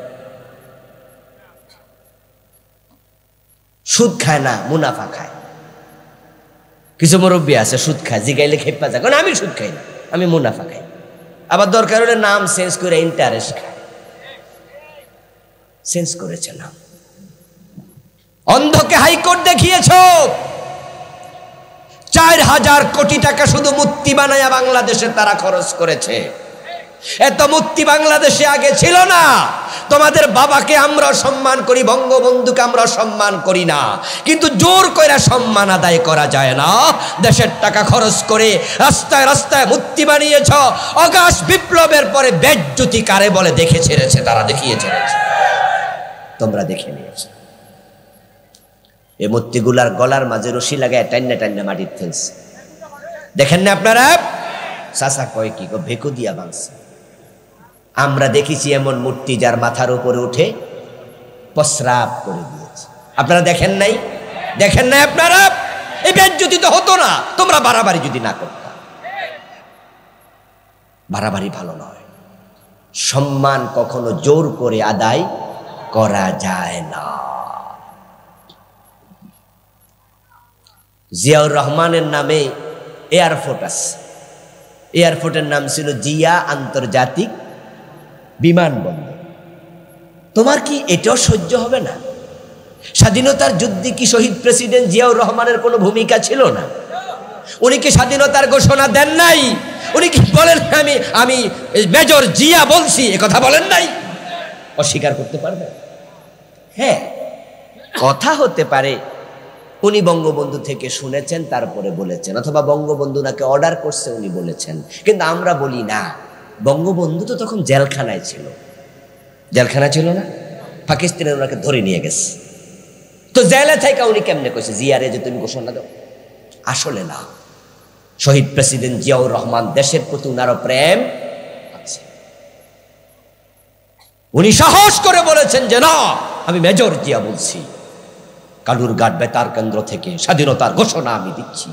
সুদ খায় না, মুনাফা খায়। কিছু মুরব্বী আছে সুদ খায়, জিগাইলে খেপা যায়, কারণ আমি সুদ খাই না, আমি মুনাফা খাই। আবার দরকার হলে নাম চেঞ্জ করে ইন্টারেস্ট খায়। চেঞ্জ করেছে নাম। অন্ধকে হাইকোর্ট দেখিয়েছ। 4000 কোটি টাকা শুধু মূর্তি বানায়া বাংলাদেশে তারা খরচ করেছে। এত মূর্তি বাংলাদেশে আগে ছিল না। তোমাদের বাবাকে আমরা সম্মান করি, বঙ্গবন্ধুকে আমরা সম্মান করি না, কিন্তু জোর করে সম্মান আদায় করা যায় না। দেশের টাকা খরচ করে রাস্তায় রাস্তায় মূর্তি বানিয়েছ। অগাস্ট বিপ্লবের পরে বেজ্জতি কারে বলে দেখে ছেড়েছে, তারা দেখিয়ে ছেড়েছে, তোমরা দেখে নিয়েছ। এই মূর্তিগুলার গলার মাঝে রশি লাগায় টান্না টান্না মাটির ফেলছে। দেখেন না আপনারা? চাচা কয় কি, ভেকু দিয়া ভাঙছে। আমরা দেখেছি এমন মূর্তি যার মাথার উপরে উঠে প্রস্রাব করে দিয়েছে। আপনারা দেখেন নাই? দেখেন নাই আপনারা? এই বেজ্জতি তো হতো না তোমরা বাড়াবাড়ি যদি না করতা। বাড়াবাড়ি ভালো নয়। সম্মান কখনো জোর করে আদায় করা যায় না। জিয়াউর রহমানের নামে এয়ারপোর্ট আছে। এয়ারপোর্টের নাম ছিল জিয়া আন্তর্জাতিক বিমানবন্দর। তোমার কি এটাও সহ্য হবে না? স্বাধীনতার যুদ্ধে কি শহীদ প্রেসিডেন্ট জিয়াউর রহমানের কোনো ভূমিকা ছিল না? উনি কি স্বাধীনতার ঘোষণা দেন নাই? উনি কি বলেন আমি মেজর জিয়া বলছি, এ কথা বলেন নাই? অস্বীকার করতে পারবে? হ্যাঁ, কথা হতে পারে উনি বঙ্গবন্ধু থেকে শুনেছেন তারপরে বলেছেন, অথবা বঙ্গবন্ধু নাকি অর্ডার করছে উনি বলেছেন। কিন্তু আমরা বলি না, বঙ্গবন্ধু তো তখন জেলখানায় ছিল। জেলখানা ছিল না? পাকিস্তানের ওনাকে ধরে নিয়ে গেছে। তো জেলে থেকে উনি কেমনে কইছে জিয়ারে যে তুমি ঘোষণা দাও? আসলে না, শহীদ প্রেসিডেন্ট জিয়াউর রহমান দেশের প্রতি উনারও প্রেম আছে। উনি সাহস করে বলেছেন যে না, আমি মেজর জিয়া বলছি, কালুরঘাট বেতার কেন্দ্র থেকে স্বাধীনতার ঘোষণা আমি দিচ্ছি।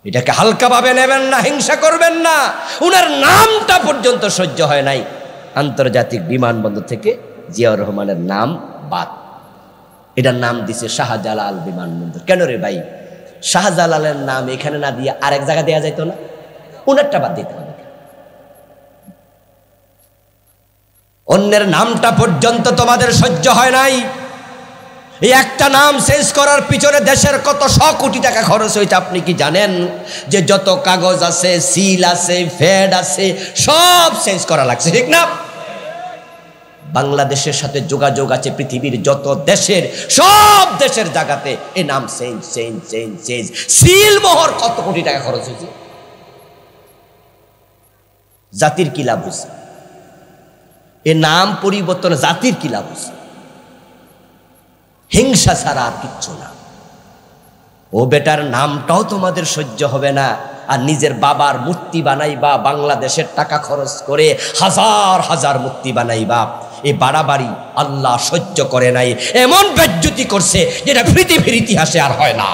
এটাকে হালকাভাবে নেবেন না, হিংসা করবেন না। উনার নামটা পর্যন্ত সহ্য হয় নাই। আন্তর্জাতিক বিমানবন্দর থেকে জিয়াউর রহমানের নাম বাদ, এটার নাম দিছে শাহজালাল বিমানবন্দর। কেন রে ভাই? শাহজালালের নাম এখানে না দিয়ে আরেক জায়গা দেওয়া যাইতো না? উনারটা বাদ দিতে হবে। অন্যের নামটা পর্যন্ত তোমাদের সহ্য হয় নাই। এই একটা নাম চেঞ্জ করার পিছনে দেশের কত 100 কোটি টাকা খরচ হয়েছে আপনি কি জানেন? যে যত কাগজ আছে, সিল আছে, ফেড আছে, সব চেঞ্জ করা লাগছে, ঠিক না? বাংলাদেশের সাথে যোগাযোগ আছে পৃথিবীর যত দেশের, সব দেশের জায়গাতে এই নাম change change change change, seal মোহর কত কোটি টাকা খরচ হয়েছে। জাতির কি লাভ হয়েছে? এ নাম পরিবর্তন জাতির কি লাভ হয়েছে? হিংসা ছাড়া আর কিচ্ছু না। ও বেটার নামটাও তোমাদের সহ্য হবে না, আর নিজের বাবার মূর্তি বানাইবা, বাংলাদেশের টাকা খরচ করে হাজার হাজার মূর্তি বানাইবা। এই বাড়াবাড়ি আল্লাহ সহ্য করে নাই, এমন বেজ্জতি করছে যেটা পৃথিবীর ইতিহাসে আর হয় না।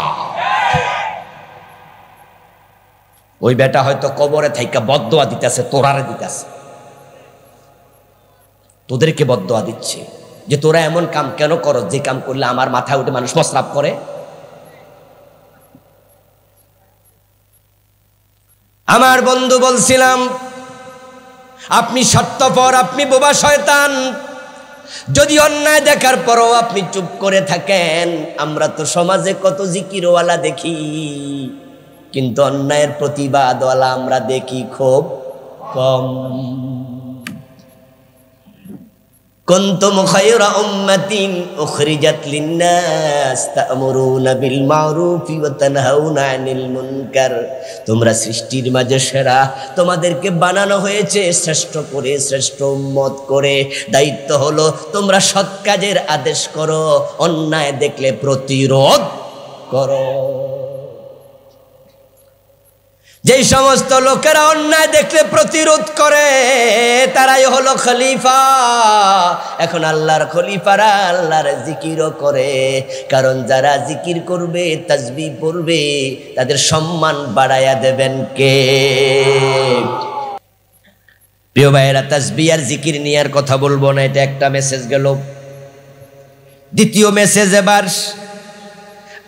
ওই বেটা হয়তো কবরে থাইকা বদদোয়া দিতেছে, তোরারে দিতেছে, তোদেরকে বদদোয়া দিচ্ছে যে তোরা এমন কাম কেন করো যে কাম করলে আমার মাথায় উঠে মানুষ প্রস্রাব করে। আমার বন্ধু বলছিলাম, আপনি স্বার্থপর, আপনি বোবা শয়তান, যদি অন্যায় দেখার পরও আপনি চুপ করে থাকেন। আমরা তো সমাজে কত জিকিরওয়ালা দেখি, কিন্তু অন্যায়ের প্রতিবাদওয়ালা আমরা দেখি খুব কম। কুনতুম খায়রা উম্মাতিন উখরিজাত লিন-নাস তা'মুরুনা বিল মা'রুফি ওয়া তানহাউনা আনিল মুনকার। তোমরা সৃষ্টির মাঝে সেরা, তোমাদেরকে বানানো হয়েছে শ্রেষ্ঠ করে, শ্রেষ্ঠ উম্মত করে। দায়িত্ব হলো তোমরা সৎ কাজের আদেশ করো, অন্যায় দেখলে প্রতিরোধ করো। যেই সমস্ত লোকেরা অন্যায় দেখলে প্রতিরোধ করে তারাই হলো খলিফা। এখন আল্লাহর খলিফারা আল্লাহর জিকিরও করে, কারণ যারা জিকির করবে, তাসবিহ পড়বে, তাদের সম্মান বাড়ায়া দেবেন কে? প্রিয় ভাইয়েরা, তাসবিহ আর জিকির নিয়ে আর কথা বলবো না, এটা একটা মেসেজ গেল। দ্বিতীয় মেসেজ এবার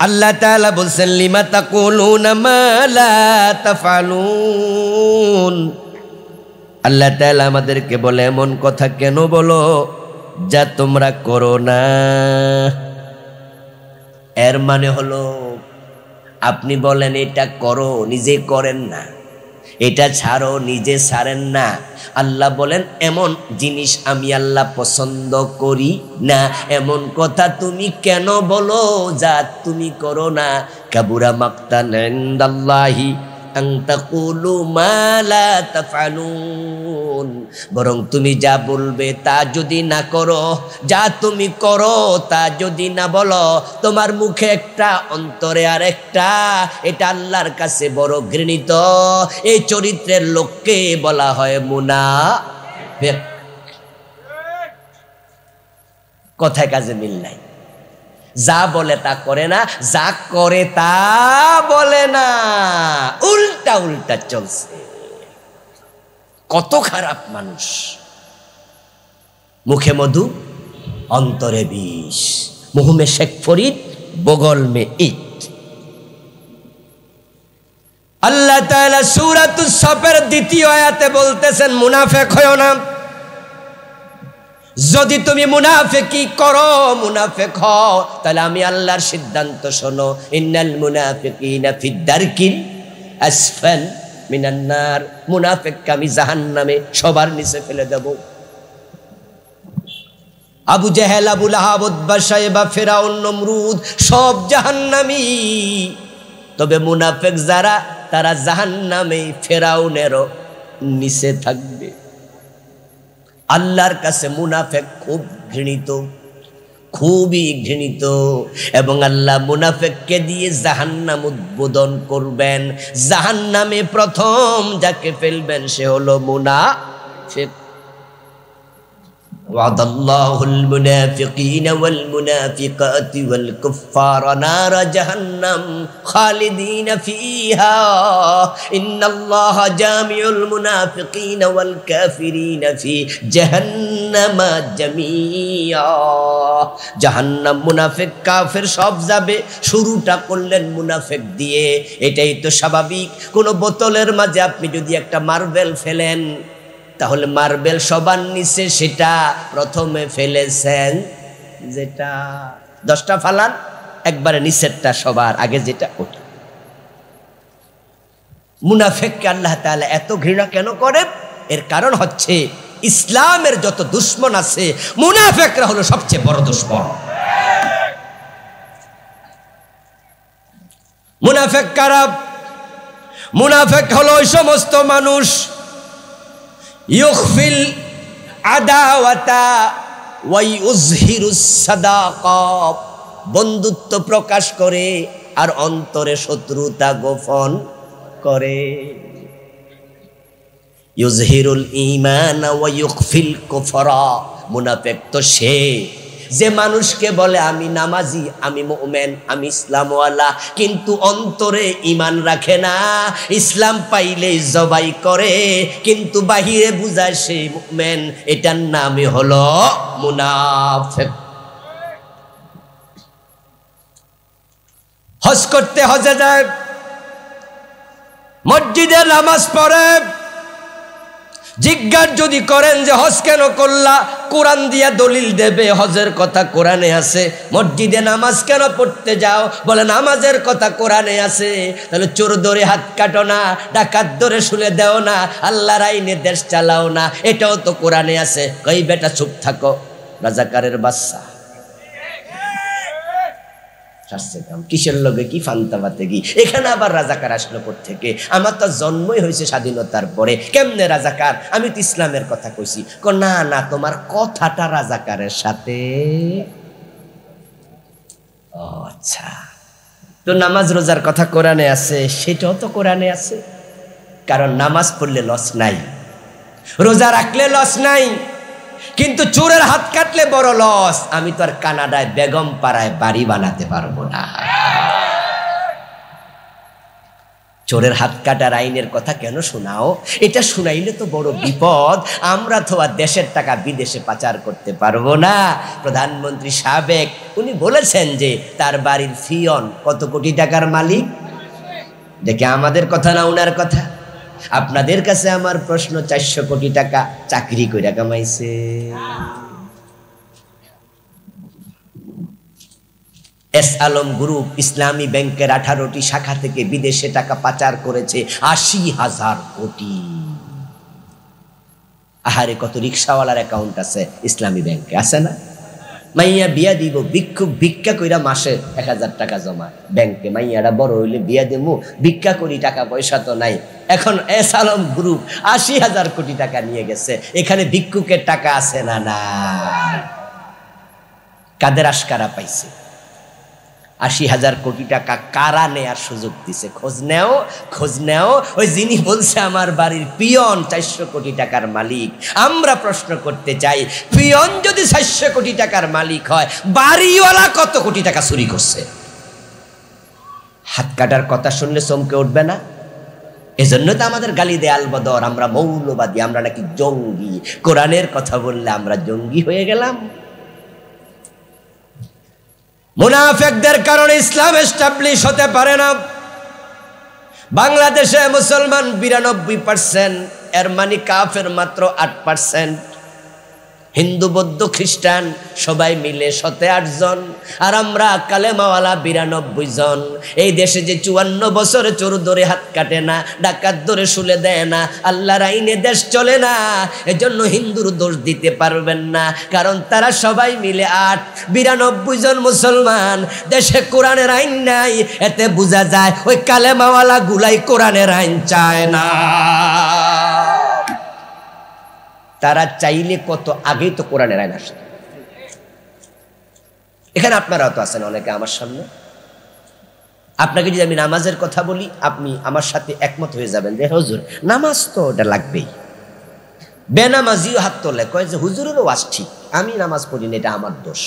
আল্লাহ তাআলা বলছেন, লিমা তাকুলুনা মা লা তাফআলুন। আল্লাহ তাআলা আমাদেরকে বলে, এমন কথা কেন বলো যা তোমরা করো না। এর মানে হলো আপনি বলেন এটা করো, নিজে করেন না, এটা ছাড়ো, নিজে ছাড়েন না। আল্লাহ বলেন এমন জিনিস আমি আল্লাহ পছন্দ করি না, এমন কথা তুমি কেন বলো যা তুমি করো না। কাবুরা মাকতান ইনদাল্লাহি আন তাকুলু মা লা তাফআলুন। বরং তুমি যা বলবে তা যদি না করো, যা তুমি করো তা যদি না বলো, তোমার মুখে একটা অন্তরে আর একটা, এটা আল্লাহর কাছে বড় ঘৃণিত। এই চরিত্রের লোককে বলা হয় মুনাফিক। কথায় কাজে মিল নাই। যা বলে তা করে না, যা করে তা বলে না, উল্টা উল্টা চলছে। কত খারাপ মানুষ, মুখে মধু অন্তরে বিষ। মুহ মে শেখ ফরিদ, বগল মে ইট। আল্লাহ তাআলা সূরাতুস সাফের দ্বিতীয় আয়াতে বলতেছেন, মুনাফিক হয়ো না। যদি তুমি মুনাফিকি করো, মুনাফিক হও, তাহলে আমি আল্লাহর সিদ্ধান্ত শোনো, ইন্নাল মুনাফিকিনা ফিদ দারকিল আসফাল মিনান নার। মুনাফিককে আমি জাহান্নামে সবার নিচে ফেলে দেব। আবু জেহেল, আবু লাহাব, উতবা, শায়বা, ফিরাউন, নমরুদ সব জাহান্নামী। তবে মুনাফিক যারা, তারা জাহান্নামে ফিরাউনেরও নিচে থাকবে। আল্লাহর কাছে মুনাফিক খুব ঘৃণিত, খুবই ঘৃণিত। এবং আল্লাহ মুনাফিককে দিয়ে জাহান্নাম উদ্বোধন করবেন। জাহান্নামে প্রথম যাকে ফেলবেন সে হলো মুনাফিক। وعد الله المنافقين والمنافقات والكفار نار جهنم خالدين فيها إن الله جامع المنافقين والكافرين في جهنم جميعا। জাহান্নাম মুনাফিক কাফের সব যাবে। শুরুটা করলেন মুনাফিক দিয়ে, এটাই তো স্বাভাবিক। কোন বোতলের মাঝে আপনি যদি একটা মার্বেল ফেলেন, তাহলে মার্বেল সবার নিচে সেটা প্রথমে ফেলেছেন যেটা। 10টা ফালান, একবারে নিচেরটা সবার আগে যেটা ওটা। মুনাফিককে আল্লাহ তাআলা এত ঘৃণা কেন করে? এর কারণ হচ্ছে ইসলামের যত দুশমন আছে মুনাফিকরা হলো সবচেয়ে বড় দুশমন। মুনাফিক কারা? মুনাফিক হলো ওই সমস্ত মানুষ ইউখফিল আদাওয়াতা ওয়া ইউযহিরুস সাদাকা, বন্ধুত্ব প্রকাশ করে আর অন্তরে শত্রুতা গোপন করে। ইউযহিরুল ঈমান ওয়া ইউখফিল কুফরা, মুনাফিক তো সে যে মানুষকে বলে আমি নামাজি, আমি মুমিন, আমি ইসলামওয়ালা, কিন্তু অন্তরে ঈমান রাখে না, ইসলাম পাইলেই জবাই করে, কিন্তু বাহিরে বুঝায় সে মুমিন। এটার নামই হলো মুনাফিক। হজ করতে হজে যায়, মসজিদে নামাজ পড়ে, জিজ্ঞাসা যদি করেন যে হজ কেন করলা, কোরআন দিয়া দলিল দেবে, হজের কথা কোরআনে আছে। মসজিদে নামাজ কেন পড়তে যাও, বলে নামাজের কথা কোরআনে আছে। তাহলে চোর ধরে হাত কাটো না, ডাকাত ধরে শুলে দেও না, আল্লাহর আইনে দেশ চালাও না, এটাও তো কোরআনে আছে। কই বেটা চুপ থাকো, রাজাকারের বাচ্চা। কিসের লগে কি ফান্তাবাতে কি, এখানে আবার রাজাকার আসলো থেকে? আমার তো জন্মই হয়েছে স্বাধীনতার পরে, কেমনে রাজাকার? আমি তো ইসলামের কথা কইছি। না না, তোমার কথাটা রাজাকারের সাথে। ও আচ্ছা, তো নামাজ রোজার কথা কোরআনে আছে, সেটাও তো কোরআনে আছে। কারণ নামাজ পড়লে লস নাই, রোজা রাখলে লস নাই, কিন্তু চোরের হাত কাটলে বড় লস। আমি তো আর কানাডায় বেগম পাড়ায় বাড়ি বানাতে পারবো না। চোরের হাত কাটার আইনের কথা কেন শোনাও? এটা শুনাইলে তো বড় বিপদ। আমরা তো আর দেশের টাকা বিদেশে পাচার করতে পারবো না। প্রধানমন্ত্রী সাবেক উনি বলেছেন যে তার বাড়ির ফিয়ন কত কোটি টাকার মালিক। দেখে আমাদের কথা না উনার কথা। আপনাদের কাছে আমার প্রশ্ন, 400 কোটি টাকা চাকরি কইরা কামাইছে। এস আলম গ্রুপ ইসলামী ব্যাংকের 18টি শাখা থেকে বিদেশে টাকা পাচার করেছে 80,000 কোটি। আহারে, কত রিক্সাওয়ালার অ্যাকাউন্ট আছে ইসলামী ব্যাংকে, আছে না? মাইয়া বিয়া দিব, ভিক্ষা কইরা মাসে 1000 টাকা জমা ব্যাংকে। মাইয়াটা বড় হইলে বিয়া দেবো, ভিক্ষা করি, টাকা পয়সা তো নাই। এখন এস আলম গ্রুপ 80,000 কোটি টাকা নিয়ে গেছে। এখানে ভিক্ষুকের টাকা আছে না? না। কাদের আশকারা পাইছে 80,000 কোটি টাকা? কারা নেয়ার সুযোগ দিছে? খোঁজ নেও। ওই যিনি বলছে আমার বাড়ির পিয়ন 400 কোটি টাকার মালিক। আমরা প্রশ্ন করতে চাই, পিয়ন যদি 400 কোটি টাকার মালিক হয়, বাড়িওয়ালা কত কোটি টাকা চুরি করছে? হাত কাটার কথা শুনলে চমকে উঠবে না? এজন্য তো আমাদের গালি দেয় আলবদর, আমরা মৌলবাদী, আমরা নাকি জঙ্গি। কোরআনের কথা বললে আমরা জঙ্গি হয়ে গেলাম। মুনাফিকদের কারণে ইসলাম এস্টাবলিশ হতে পারে না। বাংলাদেশে মুসলমান 92%, এর মানে কাফের মাত্র 8%। হিন্দু বৌদ্ধ খ্রিস্টান সবাই মিলে 108 জন, আর আমরা কালেমাওয়ালা 92 জন। এই দেশে যে 54 বছর চোর ধরে হাত কাটে না, ডাকাত ধরে শুলে দেয় না, আল্লাহর আইনে দেশ চলে না, এজন্য হিন্দুর দোষ দিতে পারবেন না। কারণ তারা সবাই মিলে 92 জন মুসলমান। দেশে কোরআনের আইন নাই, এতে বোঝা যায় ওই কালেমাওয়ালা গুলাই কোরআনের আইন চায় না। তারা চাইলে কত আগেই তো কোরআনের আইন আসে। এখানে আপনারাও তো আছেন অনেকে আমার সামনে। আপনাকে যদি আমি নামাজের কথা বলি, আপনি আমার সাথে একমত হয়ে যাবেন যে হুজুর নামাজ তো ওটা লাগবেই। বেনামাজিও হাত তোলে, কয় যে হুজুরেরও ওয়াজ ঠিক, আমি নামাজ পড়ি না, এটা আমার দোষ।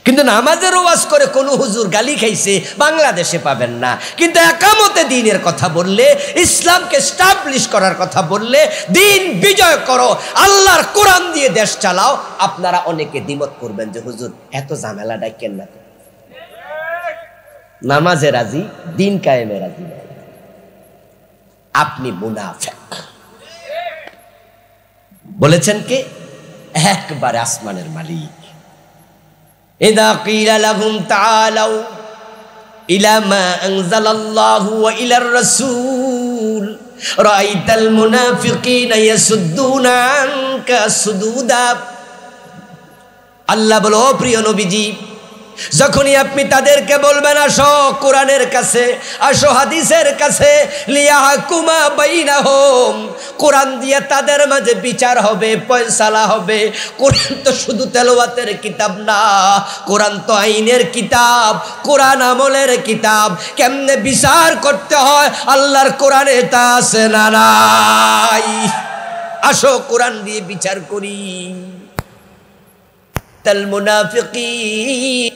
কিন্তু নামাজের ওয়াজ করে কোন হুজুর গালি খাইছে বাংলাদেশে পাবেন না। কিন্তু একামতে দ্বীনের কথা বললে, ইসলামকে এস্টাবলিশ করার কথা বললে, দ্বীন বিজয় করো, আল্লাহর কোরআন দিয়ে দেশ চালাও, আপনারা অনেকে দ্বিমত করবেন যে হুজুর এত ঝামেলা ডাকেন না। নামাজে রাজি, দ্বীন কায়েমে রাজি নাই, আপনি মুনাফিক। বলেছেন কে? একবারে আসমানের মালিক। ইযা ক্বিলা লাহুম তাআলাউ ইলা মা আনজালাল্লাহু ওয়া ইলার রাসূল রাআইতাল মুনাফিকিনা ইয়াসুদ্দুনা আনকা সুদুদা। আল্লাহ বলো, প্রিয় নবীজি, যখনই আপনি তাদেরকে বলবেন আসো কোরআনের কাছে, আসো হাদিসের কাছে, লিয়াহকুমা বাইনাহুম, কোরআন দিয়ে তাদের মাঝে বিচার হবে, ফয়সালা হবে। কোরআন তো শুধু তেলাওয়াতের কিতাব না, কোরআন তো আইনের কিতাব, কোরআন আমলের কিতাব। কেমনে বিচার করতে হয় আল্লাহর কোরআনে তা আছে না নাই? আসো কোরআন দিয়ে বিচার করি। তাল মুনাফিকিন